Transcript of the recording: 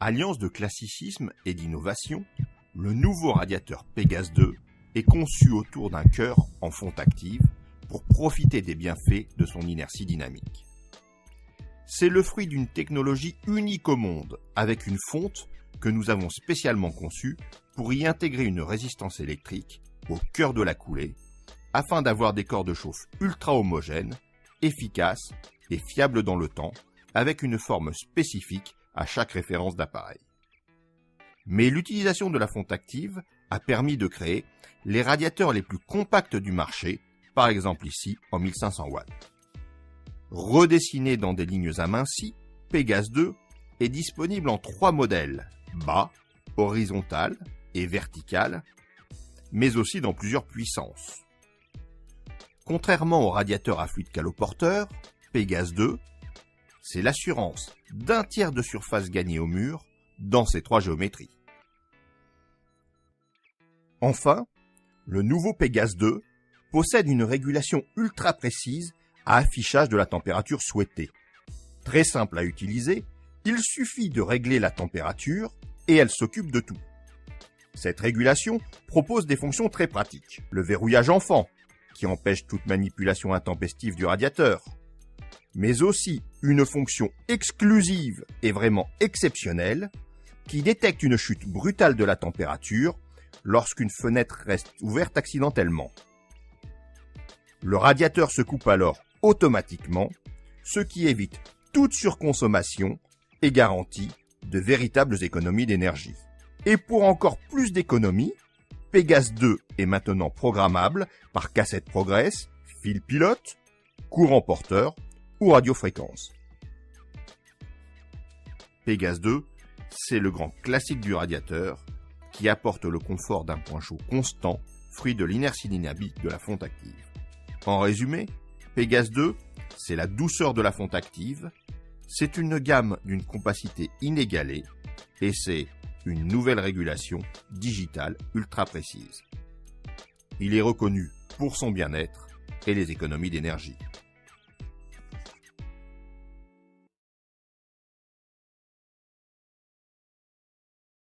Alliance de classicisme et d'innovation, le nouveau radiateur Pégase 2 est conçu autour d'un cœur en fonte active pour profiter des bienfaits de son inertie dynamique. C'est le fruit d'une technologie unique au monde, avec une fonte que nous avons spécialement conçue pour y intégrer une résistance électrique au cœur de la coulée, afin d'avoir des corps de chauffe ultra homogènes, efficaces et fiables dans le temps, avec une forme spécifique à chaque référence d'appareil. Mais l'utilisation de la fonte active a permis de créer les radiateurs les plus compacts du marché, par exemple ici en 1500 watts. Redessiné dans des lignes amincies, Pégase 2 est disponible en 3 modèles, bas, horizontal et vertical, mais aussi dans plusieurs puissances. Contrairement au radiateur à fluide caloporteur, Pégase 2, c'est l'assurance d'un tiers de surface gagnée au mur dans ces 3 géométries. Enfin, le nouveau Pégase 2 possède une régulation ultra précise à affichage de la température souhaitée. Très simple à utiliser, il suffit de régler la température et elle s'occupe de tout. Cette régulation propose des fonctions très pratiques. Le verrouillage enfant, qui empêche toute manipulation intempestive du radiateur, mais aussi une fonction exclusive et vraiment exceptionnelle qui détecte une chute brutale de la température lorsqu'une fenêtre reste ouverte accidentellement. Le radiateur se coupe alors automatiquement, ce qui évite toute surconsommation et garantit de véritables économies d'énergie. Et pour encore plus d'économies, Pégase 2 est maintenant programmable par cassette Progress, fil pilote, courant porteur ou radiofréquence. Pégase 2, c'est le grand classique du radiateur qui apporte le confort d'un point chaud constant, fruit de l'inertie dynamique de la fonte active. En résumé, Pégase 2, c'est la douceur de la fonte active, c'est une gamme d'une compacité inégalée et c'est une nouvelle régulation digitale ultra précise. Il est reconnu pour son bien-être et les économies d'énergie.